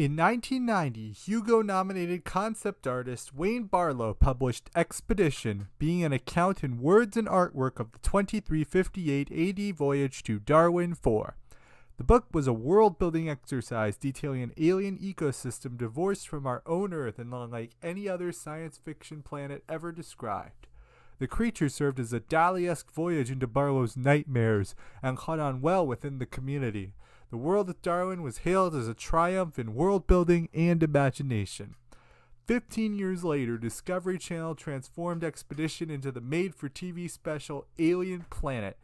In 1990, Hugo-nominated concept artist Wayne Barlow published Expedition, being an account in words and artwork of the 2358 AD voyage to Darwin IV. The book was a world-building exercise detailing an alien ecosystem divorced from our own Earth and unlike any other science fiction planet ever described. The creature served as a Dali-esque voyage into Barlow's nightmares and caught on well within the community. The world of Darwin was hailed as a triumph in world building and imagination. 15 years later, Discovery Channel transformed Expedition into the made-for-TV special Alien Planet,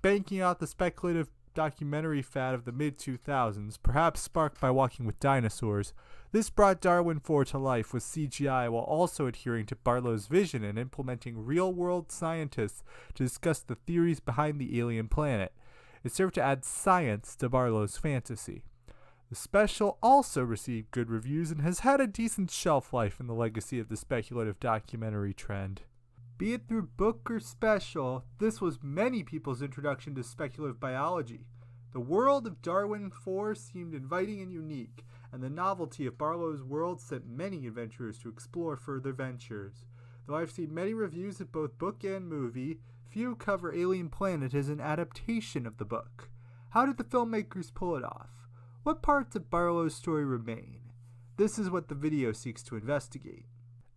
banking out the speculative documentary fad of the mid-2000s, perhaps sparked by Walking with Dinosaurs. This brought Darwin IV to life with CGI while also adhering to Barlow's vision and implementing real-world scientists to discuss the theories behind the alien planet. It served to add science to Barlow's fantasy. The special also received good reviews and has had a decent shelf life in the legacy of the speculative documentary trend. Be it through book or special, this was many people's introduction to speculative biology. The world of Darwin IV seemed inviting and unique, and the novelty of Barlow's world sent many adventurers to explore further ventures. Though I've seen many reviews of both book and movie, few cover Alien Planet as an adaptation of the book. How did the filmmakers pull it off? What parts of Barlow's story remain? This is what the video seeks to investigate.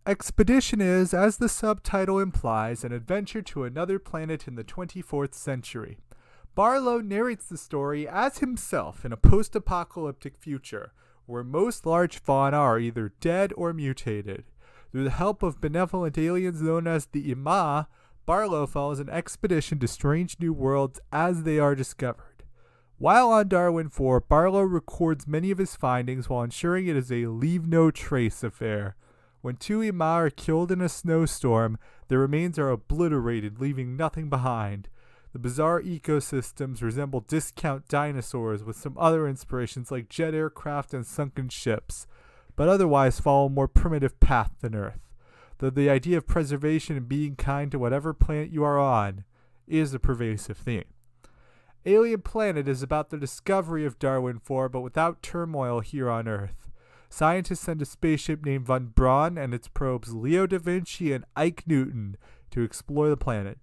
Expedition is, as the subtitle implies, an adventure to another planet in the 24th century. Barlow narrates the story as himself in a post-apocalyptic future, where most large fauna are either dead or mutated. Through the help of benevolent aliens known as the Ima, Barlow follows an expedition to strange new worlds as they are discovered. While on Darwin IV, Barlow records many of his findings while ensuring it is a leave-no-trace affair. When two Ima are killed in a snowstorm, their remains are obliterated, leaving nothing behind. The bizarre ecosystems resemble discount dinosaurs with some other inspirations like jet aircraft and sunken ships, but otherwise follow a more primitive path than Earth. Though the idea of preservation and being kind to whatever planet you are on is a pervasive theme. Alien Planet is about the discovery of Darwin IV, but without turmoil here on Earth. Scientists send a spaceship named Von Braun and its probes Leo da Vinci and Ike Newton to explore the planet.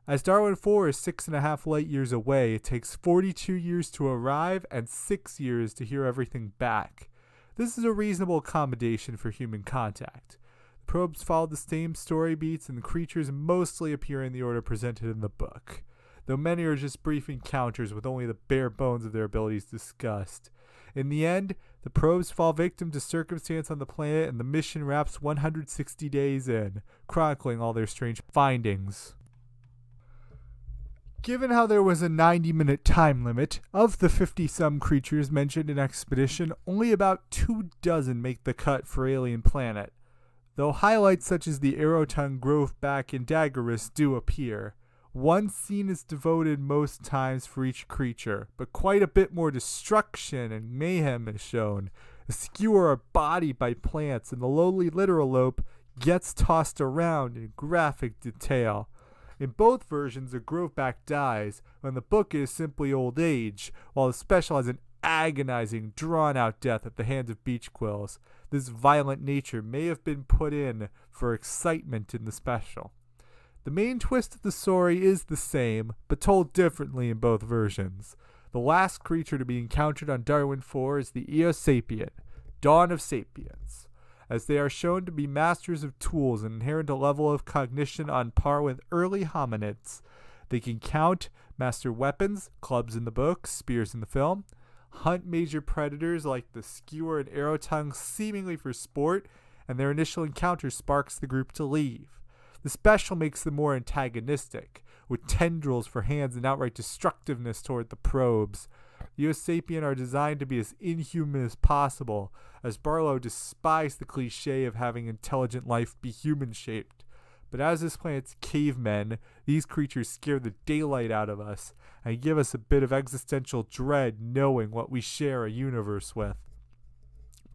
As Darwin IV is 6.5 light years away, it takes 42 years to arrive and 6 years to hear everything back. This is a reasonable accommodation for human contact. The probes follow the same story beats, and the creatures mostly appear in the order presented in the book, though many are just brief encounters with only the bare bones of their abilities discussed. In the end, the probes fall victim to circumstance on the planet, and the mission wraps 160 days in, chronicling all their strange findings. Given how there was a 90-minute time limit, of the 50-some creatures mentioned in Expedition, only about 24 make the cut for Alien Planet, though highlights such as the arrow-tongue, groveback, and daggerus do appear. One scene is devoted most times for each creature, but quite a bit more destruction and mayhem is shown. The skewer are bodied by plants, and the lowly literalope gets tossed around in graphic detail. In both versions, the groveback dies, when the book is simply old age, while the special has an agonizing, drawn-out death at the hands of beach quills. This violent nature may have been put in for excitement in the special. The main twist of the story is the same, but told differently in both versions. The last creature to be encountered on Darwin IV is the Eosapien, dawn of sapience, as they are shown to be masters of tools and inherit a level of cognition on par with early hominids. They can count, master weapons, clubs in the book, spears in the film, hunt major predators like the skewer and arrow tongue seemingly for sport, and their initial encounter sparks the group to leave. The special makes them more antagonistic, with tendrils for hands and outright destructiveness toward the probes. The Eosapien are designed to be as inhuman as possible, as Barlow despised the cliche of having intelligent life be human-shaped. But as this planet's cavemen, these creatures scare the daylight out of us, and give us a bit of existential dread knowing what we share a universe with.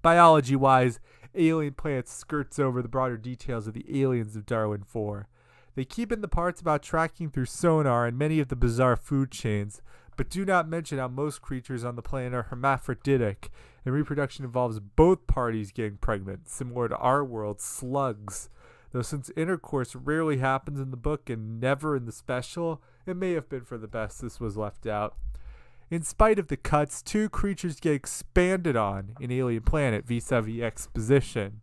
Biology-wise, Alien Planet skirts over the broader details of the aliens of Darwin IV. They keep in the parts about tracking through sonar and many of the bizarre food chains, but do not mention how most creatures on the planet are hermaphroditic, and reproduction involves both parties getting pregnant, similar to our world's slugs. Though since intercourse rarely happens in the book and never in the special, it may have been for the best this was left out. In spite of the cuts, two creatures get expanded on in Alien Planet vis-a-vis exposition.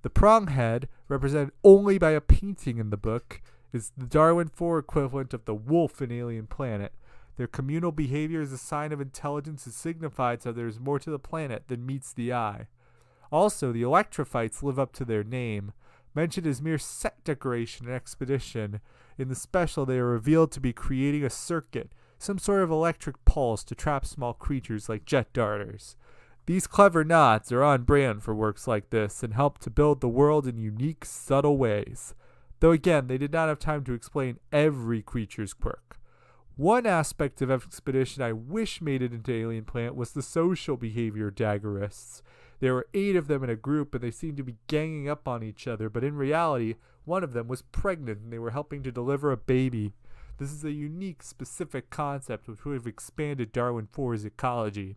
The pronghead, represented only by a painting in the book, is the Darwin 4 equivalent of the wolf in Alien Planet. Their communal behavior is a sign of intelligence and signifies that there is more to the planet than meets the eye. Also, the electrophytes live up to their name. Mentioned as mere set decoration in Expedition, in the special they are revealed to be creating a circuit, some sort of electric pulse to trap small creatures like jet darters. These clever nods are on brand for works like this and help to build the world in unique, subtle ways. Though again, they did not have time to explain every creature's quirk. One aspect of Expedition I wish made it into Alien Planet was the social behavior of daggerists. There were 8 of them in a group and they seemed to be ganging up on each other, but in reality, one of them was pregnant and they were helping to deliver a baby. This is a unique, specific concept which would have expanded Darwin 4's ecology.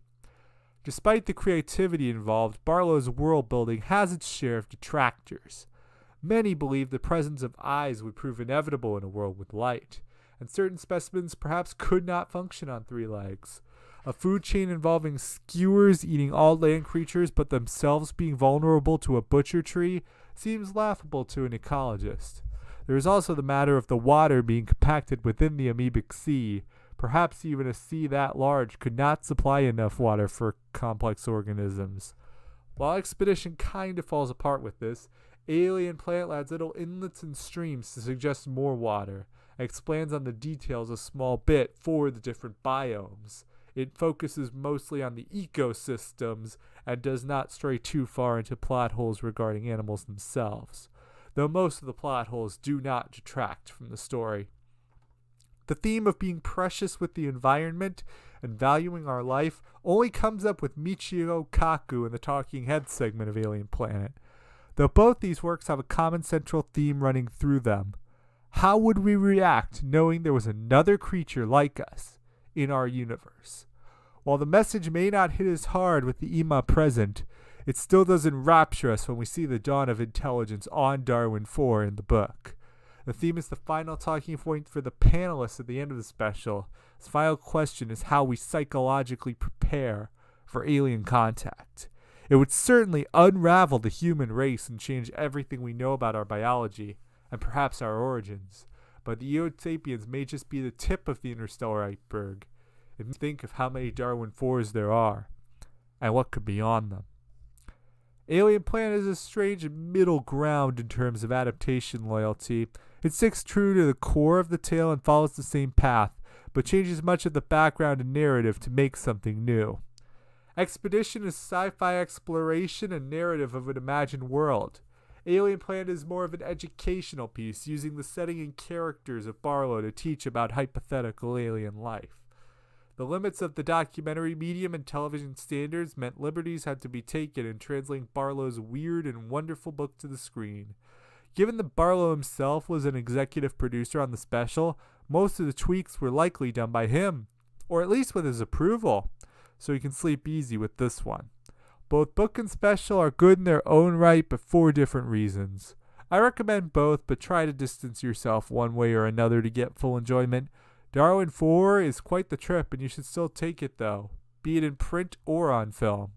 Despite the creativity involved, Barlow's world building has its share of detractors. Many believe the presence of eyes would prove inevitable in a world with light, and certain specimens perhaps could not function on 3 legs. A food chain involving skewers eating all land creatures but themselves being vulnerable to a butcher tree seems laughable to an ecologist. There is also the matter of the water being compacted within the amoebic sea. Perhaps even a sea that large could not supply enough water for complex organisms. While Expedition kinda falls apart with this, Alien Planet adds little inlets and streams to suggest more water, and expands on the details a small bit for the different biomes. It focuses mostly on the ecosystems and does not stray too far into plot holes regarding animals themselves, though most of the plot holes do not detract from the story. The theme of being precious with the environment and valuing our life only comes up with Michio Kaku in the Talking Head segment of Alien Planet, though both these works have a common central theme running through them. How would we react knowing there was another creature like us in our universe? While the message may not hit as hard with the Ima present, it still does enrapture us when we see the dawn of intelligence on Darwin 4 in the book. The theme is the final talking point for the panelists at the end of the special. His final question is how we psychologically prepare for alien contact. It would certainly unravel the human race and change everything we know about our biology, and perhaps our origins. But the Eo sapiens may just be the tip of the interstellar iceberg. If you think of how many Darwin 4s there are, and what could be on them. Alien Planet is a strange middle ground in terms of adaptation loyalty. It sticks true to the core of the tale and follows the same path, but changes much of the background and narrative to make something new. Expedition is sci-fi exploration and narrative of an imagined world. Alien Planet is more of an educational piece, using the setting and characters of Barlow to teach about hypothetical alien life. The limits of the documentary medium and television standards meant liberties had to be taken in translating Barlow's weird and wonderful book to the screen. Given that Barlow himself was an executive producer on the special, most of the tweaks were likely done by him, or at least with his approval, so he can sleep easy with this one. Both book and special are good in their own right, but for different reasons. I recommend both, but try to distance yourself one way or another to get full enjoyment. Darwin 4 is quite the trip, and you should still take it though, be it in print or on film.